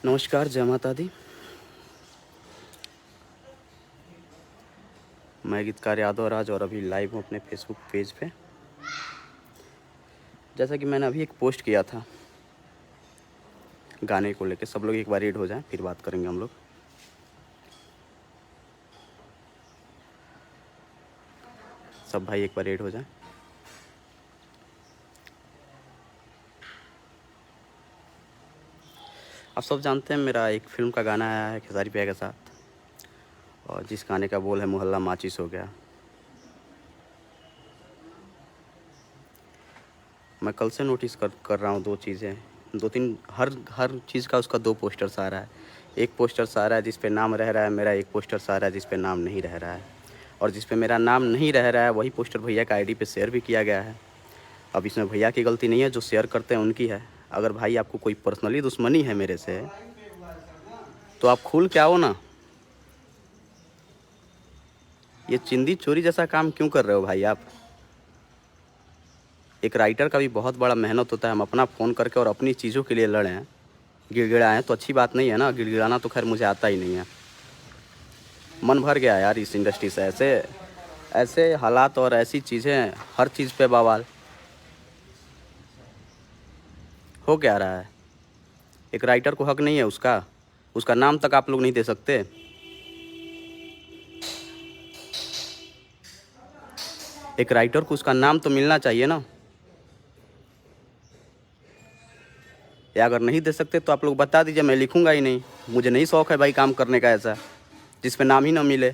नमस्कार, जय माता दी। मैं गीतकार यादव राज और अभी लाइव हूँ अपने फेसबुक पेज पे। जैसा कि मैंने अभी एक पोस्ट किया था गाने को लेके, सब लोग एक बार रीड हो जाएं, फिर बात करेंगे हम लोग। सब भाई एक बार रीड हो जाएं। आप सब जानते हैं मेरा एक फिल्म का गाना आया है खेसारी भैया के साथ, और जिस गाने का बोल है मोहल्ला माचिस हो गया। मैं कल से नोटिस कर रहा हूँ दो चीज़ें, दो तीन, हर चीज़ का उसका दो पोस्टर्स आ रहा है। एक पोस्टर्स आ रहा है जिस पे नाम रह रहा है मेरा, एक पोस्टर्स आ रहा है जिस पे नाम नहीं रह रहा है। और जिस पे मेरा नाम नहीं रह रहा है वही पोस्टर भैया का आईडी पे शेयर भी किया गया है। अब इसमें भैया की गलती नहीं है, जो शेयर करते हैं उनकी है। अगर भाई आपको कोई पर्सनली दुश्मनी है मेरे से तो आप खुल के आओ ना। ये चिंदी चोरी जैसा काम क्यों कर रहे हो भाई आप? एक राइटर का भी बहुत बड़ा मेहनत होता है। हम अपना फ़ोन करके और अपनी चीज़ों के लिए लड़ें, गिड़गिड़ाएँ तो अच्छी बात नहीं है ना। गिड़गिड़ाना तो खैर मुझे आता ही नहीं है। मन भर गया यार इस इंडस्ट्री से। ऐसे ऐसे हालात और ऐसी चीज़ें, हर चीज़ पे बवाल हो क्या रहा है। एक राइटर को हक नहीं है उसका? उसका नाम तक आप लोग नहीं दे सकते? एक राइटर को उसका नाम तो मिलना चाहिए ना। या अगर नहीं दे सकते तो आप लोग बता दीजिए, मैं लिखूंगा ही नहीं। मुझे नहीं शौक़ है भाई काम करने का ऐसा जिस पे नाम ही ना मिले।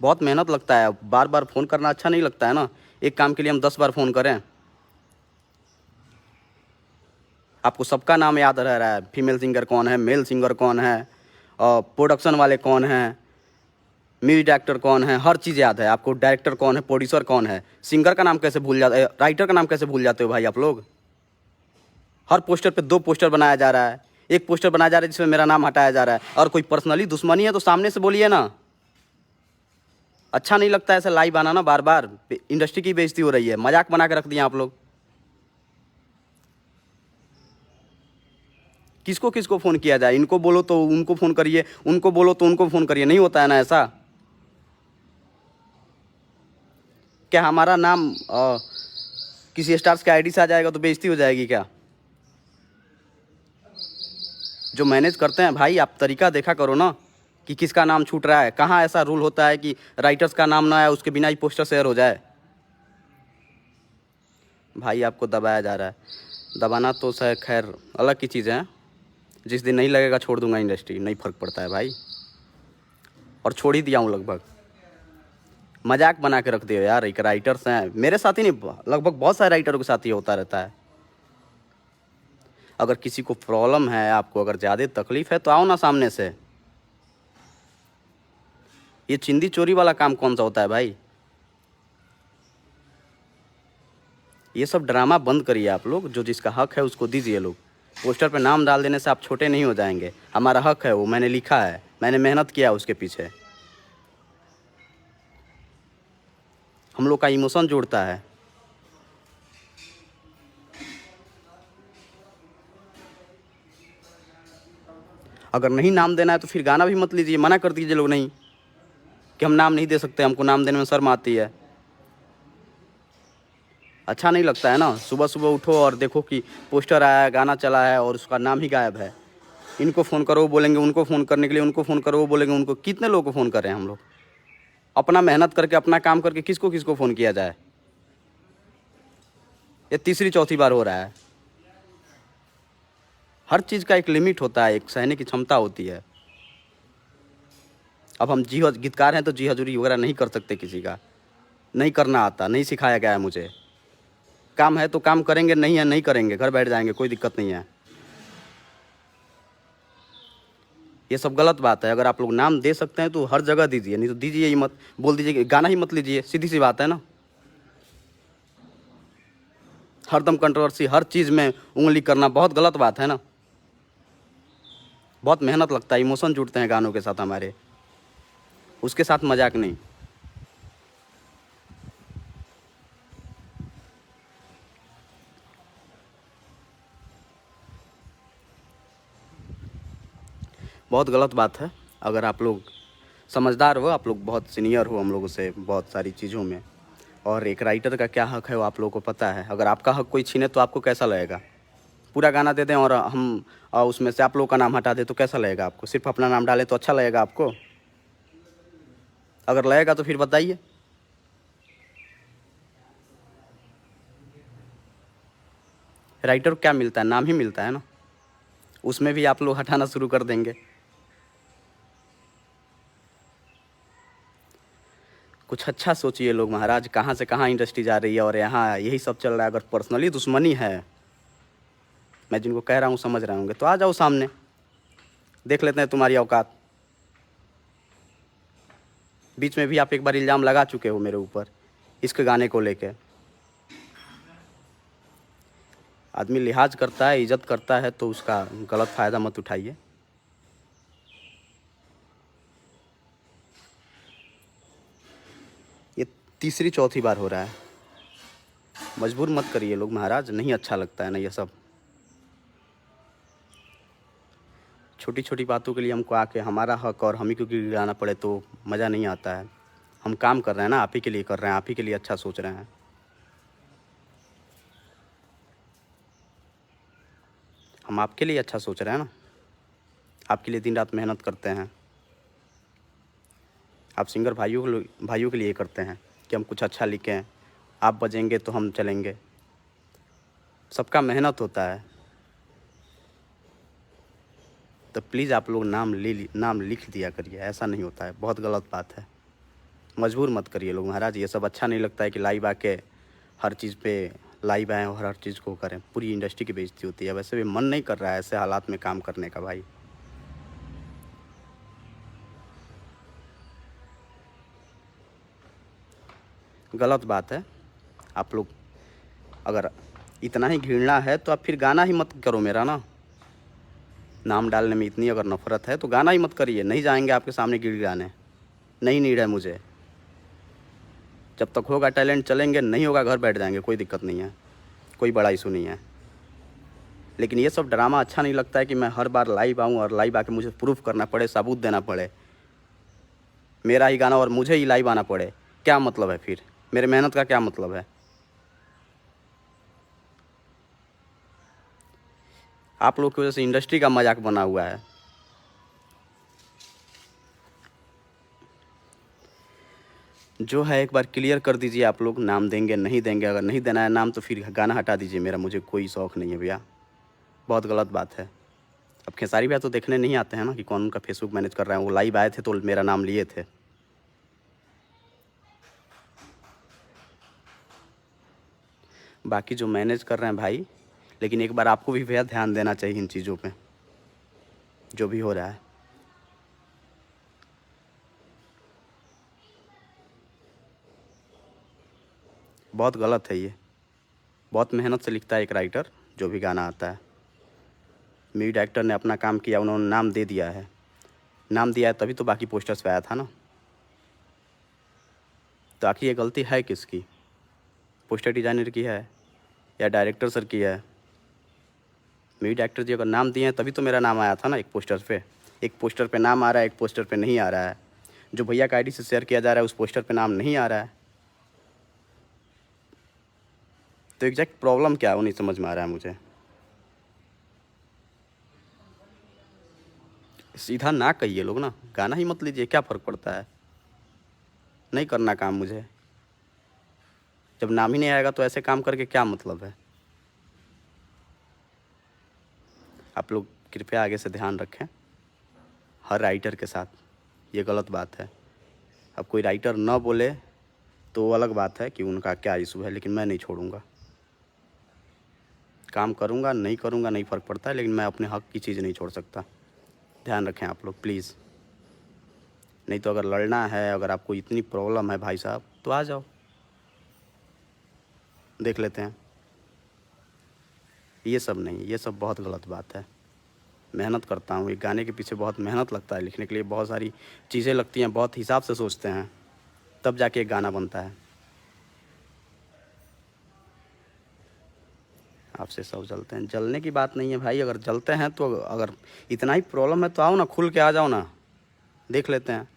बहुत मेहनत लगता है, बार बार फ़ोन करना अच्छा नहीं लगता है ना। एक काम के लिए हम 10 बार फ़ोन करें। आपको सबका नाम याद रह रहा है, फीमेल सिंगर कौन है, मेल सिंगर कौन है, और प्रोडक्शन वाले कौन हैं, म्यूजिक डायरेक्टर कौन है, हर चीज़ याद है आपको। डायरेक्टर कौन है, प्रोड्यूसर कौन है, सिंगर का नाम कैसे भूल जाते, राइटर का नाम कैसे भूल जाते हो भाई आप लोग? हर पोस्टर पे दो पोस्टर बनाया जा रहा है। एक पोस्टर बनाया जा रहा है जिसमें मेरा नाम हटाया जा रहा है। और कोई पर्सनली दुश्मनी है तो सामने से बोलिए ना। अच्छा नहीं लगता ऐसे लाइव आना ना बार बार। इंडस्ट्री की बेइज्जती हो रही है, मजाक बना के रख दिया आप लोग। किसको किसको फ़ोन किया जाए? इनको बोलो तो उनको फ़ोन करिए, उनको बोलो तो उनको फ़ोन करिए। नहीं होता है ना ऐसा। क्या हमारा नाम किसी स्टार्स के आईडी से आ जाएगा तो बेइज्जती हो जाएगी क्या? जो मैनेज करते हैं भाई, आप तरीका देखा करो ना कि किसका नाम छूट रहा है। कहाँ ऐसा रूल होता है कि राइटर्स का नाम ना आए उसके बिना ही पोस्टर शेयर हो जाए? भाई आपको दबाया जा रहा है। दबाना तो खैर अलग की चीज़ है। जिस दिन नहीं लगेगा छोड़ दूंगा इंडस्ट्री, नहीं फ़र्क पड़ता है भाई। और छोड़ ही दिया हूँ लगभग। मजाक बना के रख दियो यार। एक राइटर्स हैं मेरे साथ ही नहीं, लगभग बहुत सारे राइटरों के साथ ये होता रहता है। अगर किसी को प्रॉब्लम है, आपको अगर ज़्यादा तकलीफ़ है तो आओ ना सामने से। ये चिंदी चोरी वाला काम कौन सा होता है भाई? ये सब ड्रामा बंद करिए आप लोग। जो जिसका हक है उसको दीजिए लोग। पोस्टर पे नाम डाल देने से आप छोटे नहीं हो जाएंगे। हमारा हक है वो, मैंने लिखा है, मैंने मेहनत किया उसके पीछे। हम लोग का इमोशन जुड़ता है। अगर नहीं नाम देना है तो फिर गाना भी मत लीजिए, मना कर दीजिए लोग नहीं कि हम नाम नहीं दे सकते, हमको नाम देने में शर्म आती है। अच्छा नहीं लगता है ना। सुबह सुबह उठो और देखो कि पोस्टर आया है, गाना चला है और उसका नाम ही गायब है। इनको फ़ोन करो वो बोलेंगे उनको फ़ोन करने के लिए, उनको फ़ोन करो वो बोलेंगे उनको। कितने लोगों को फ़ोन कर रहे हैं हम लोग? अपना मेहनत करके, अपना काम करके किसको किसको फ़ोन किया जाए? ये तीसरी चौथी बार हो रहा है। हर चीज़ का एक लिमिट होता है, एक सहने की क्षमता होती है। अब हम गीतकार हैं तो जी हजूरी वगैरह नहीं कर सकते किसी का। नहीं करना आता, नहीं सिखाया गया है मुझे। काम है तो काम करेंगे, नहीं है नहीं करेंगे, घर बैठ जाएंगे, कोई दिक्कत नहीं है। ये सब गलत बात है। अगर आप लोग नाम दे सकते हैं तो हर जगह दीजिए, नहीं तो दीजिए ही मत। बोल दीजिए कि गाना ही मत लीजिए, सीधी सी बात है ना। हरदम कंट्रोवर्सी, हर चीज़ में उंगली करना बहुत गलत बात है ना। बहुत मेहनत लगता है, इमोशन जुड़ते हैं गानों के साथ हमारे, उसके साथ मजाक नहीं। बहुत गलत बात है। अगर आप लोग समझदार हो, आप लोग बहुत सीनियर हो हम लोगों से बहुत सारी चीज़ों में, और एक राइटर का क्या हक है वो आप लोगों को पता है। अगर आपका हक कोई छीने तो आपको कैसा लगेगा? पूरा गाना दे दें और हम उसमें से आप लोगों का नाम हटा दें तो कैसा लगेगा आपको? सिर्फ अपना नाम डालें तो अच्छा लगेगा आपको? अगर लगेगा तो फिर बताइए। राइटर को क्या मिलता है? नाम ही मिलता है ना। उसमें भी आप लोग हटाना शुरू कर देंगे। कुछ अच्छा सोचिए लोग महाराज, कहाँ से कहाँ इंडस्ट्री जा रही है और यहाँ यही सब चल रहा है। अगर पर्सनली दुश्मनी है, मैं जिनको कह रहा हूँ समझ रहे होंगे, तो आ जाओ सामने, देख लेते हैं तुम्हारी औकात। बीच में भी आप एक बार इल्ज़ाम लगा चुके हो मेरे ऊपर इसके गाने को लेके। आदमी लिहाज करता है, इज्जत करता है, तो उसका गलत फ़ायदा मत उठाइए। ये तीसरी चौथी बार हो रहा है। मजबूर मत करिए लोग महाराज, नहीं अच्छा लगता है ना ये सब। छोटी छोटी बातों के लिए हमको आके हमारा हक और हम ही को गिराना पड़े तो मज़ा नहीं आता है। हम काम कर रहे हैं ना, आप ही के लिए कर रहे हैं, आप ही के लिए अच्छा सोच रहे हैं। हम आपके लिए अच्छा सोच रहे हैं ना, आपके लिए दिन रात मेहनत करते हैं। आप सिंगर भाइयों के लिए करते हैं कि हम कुछ अच्छा लिखें, आप बजेंगे तो हम चलेंगे। सबका मेहनत होता है। तो प्लीज़ आप लोग नाम लिख दिया करिए, ऐसा नहीं होता है, बहुत गलत बात है। मजबूर मत करिए लोग महाराज, ये सब अच्छा नहीं लगता है कि लाइव आके हर चीज़ पे लाइव आएँ और हर चीज़ को करें। पूरी इंडस्ट्री की बेइज्जती होती है। वैसे भी मन नहीं कर रहा है ऐसे हालात में काम करने का भाई। गलत बात है। आप लोग अगर इतना ही घृणा है तो आप फिर गाना ही मत करो मेरा ना। नाम डालने में इतनी अगर नफ़रत है तो गाना ही मत करिए। नहीं जाएंगे आपके सामने गिड़गिड़ाने, नहीं नीड है मुझे। जब तक होगा टैलेंट चलेंगे, नहीं होगा घर बैठ जाएंगे, कोई दिक्कत नहीं है, कोई बड़ा इशू नहीं है। लेकिन ये सब ड्रामा अच्छा नहीं लगता है कि मैं हर बार लाइव आऊँ और लाइव आके मुझे प्रूफ करना पड़े, सबूत देना पड़े, मेरा ही गाना और मुझे ही लाइव आना पड़े। क्या मतलब है फिर? मेरे मेहनत का क्या मतलब है? आप लोग की वजह से इंडस्ट्री का मजाक बना हुआ है। जो है एक बार क्लियर कर दीजिए आप लोग, नाम देंगे नहीं देंगे। अगर नहीं देना है नाम तो फिर गाना हटा दीजिए मेरा, मुझे कोई शौक़ नहीं है भैया। बहुत गलत बात है। अब खेसारी भैया तो देखने नहीं आते हैं ना कि कौन उनका फेसबुक मैनेज कर रहा है। वो लाइव आए थे तो मेरा नाम लिए थे। बाकी जो मैनेज कर रहे हैं भाई, लेकिन एक बार आपको भी भैया ध्यान देना चाहिए इन चीज़ों पे, जो भी हो रहा है। बहुत गलत है ये। बहुत मेहनत से लिखता है एक राइटर जो भी गाना आता है। म्यूजिक डायरेक्टर ने अपना काम किया, उन्होंने नाम दे दिया है। नाम दिया है तभी तो बाकी पोस्टर्स पे आया था ना। तो आखिर ये गलती है किसकी? पोस्टर डिज़ाइनर की है या डायरेक्टर सर की है? म्यूजिक डायरेक्टर जी अगर नाम दिए हैं तभी तो मेरा नाम आया था ना एक पोस्टर पे। एक पोस्टर पे नाम आ रहा है, एक पोस्टर पे नहीं आ रहा है। जो भैया का आईडी से शेयर किया जा रहा है उस पोस्टर पे नाम नहीं आ रहा है। तो एग्जैक्ट प्रॉब्लम क्या है वो नहीं समझ में आ रहा है मुझे। सीधा ना कहिए लोग ना, गाना ही मत लीजिए, क्या फ़र्क पड़ता है? नहीं करना काम मुझे। जब नाम ही नहीं आएगा तो ऐसे काम करके क्या मतलब है? आप लोग कृपया आगे से ध्यान रखें हर राइटर के साथ, ये गलत बात है। अब कोई राइटर ना बोले तो वो अलग बात है कि उनका क्या इशू है, लेकिन मैं नहीं छोड़ूंगा। काम करूंगा नहीं करूंगा नहीं फ़र्क पड़ता है, लेकिन मैं अपने हक की चीज़ नहीं छोड़ सकता। ध्यान रखें आप लोग प्लीज़। नहीं तो अगर लड़ना है, अगर आपको इतनी प्रॉब्लम है भाई साहब, तो आ जाओ, देख लेते हैं। ये सब नहीं, ये सब बहुत गलत बात है। मेहनत करता हूँ, एक गाने के पीछे बहुत मेहनत लगता है, लिखने के लिए बहुत सारी चीज़ें लगती हैं, बहुत हिसाब से सोचते हैं, तब जाके एक गाना बनता है। आपसे सब जलते हैं, जलने की बात नहीं है भाई। अगर जलते हैं तो अगर इतना ही प्रॉब्लम है तो आओ ना, खुल के आ जाओ ना, देख लेते हैं।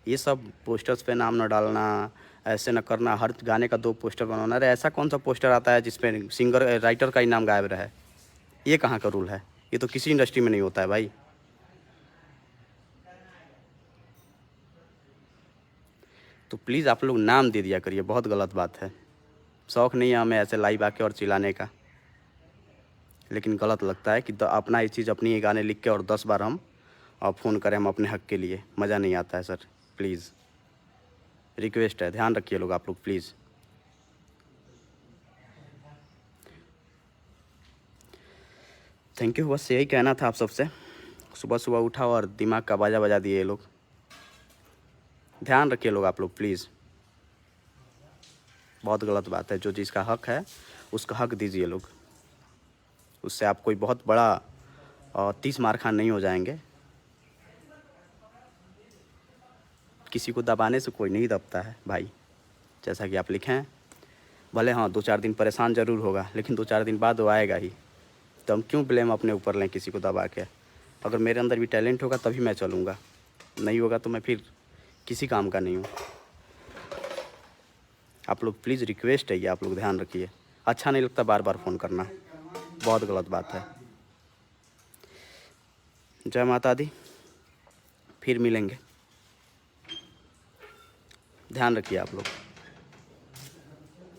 ये सब पोस्टर्स पे नाम न डालना, ऐसे न करना, हर गाने का 2 पोस्टर बनाना। अरे ऐसा कौन सा पोस्टर आता है जिस पे सिंगर राइटर का ही नाम गायब रहे? ये कहाँ का रूल है? ये तो किसी इंडस्ट्री में नहीं होता है भाई। तो प्लीज़ आप लोग नाम दे दिया करिए, बहुत गलत बात है। शौक़ नहीं है हमें ऐसे लाइव आके और चिल्लाने का, लेकिन गलत लगता है कि अपना ये चीज़ अपनी ही गाने लिख के और 10 बार हम फ़ोन करें हम अपने हक़ के लिए। मज़ा नहीं आता है सर, प्लीज़ रिक्वेस्ट है, ध्यान रखिए लोग आप लोग प्लीज़। थैंक यू, बस यही कहना था आप सबसे। सुबह सुबह उठा और दिमाग का बाजा बजा दिए ये लोग। ध्यान रखिए लोग आप लोग प्लीज़, बहुत गलत बात है। जो जिसका हक़ है उसका हक़ दीजिए लोग, उससे आप कोई बहुत बड़ा 30 मार खान नहीं हो जाएंगे। किसी को दबाने से कोई नहीं दबता है भाई, जैसा कि आप लिखे हैं। भले हाँ 2-4 दिन परेशान ज़रूर होगा, लेकिन 2-4 दिन बाद वो आएगा ही। तो हम क्यों ब्लेम अपने ऊपर लें किसी को दबा के? अगर मेरे अंदर भी टैलेंट होगा तभी मैं चलूँगा, नहीं होगा तो मैं फिर किसी काम का नहीं हूँ। आप लोग प्लीज़ रिक्वेस्ट है ये, आप लोग ध्यान रखिए। अच्छा नहीं लगता बार बार फ़ोन करना, बहुत गलत बात है। जय माता दी, फिर मिलेंगे। ध्यान रखिए आप लोग।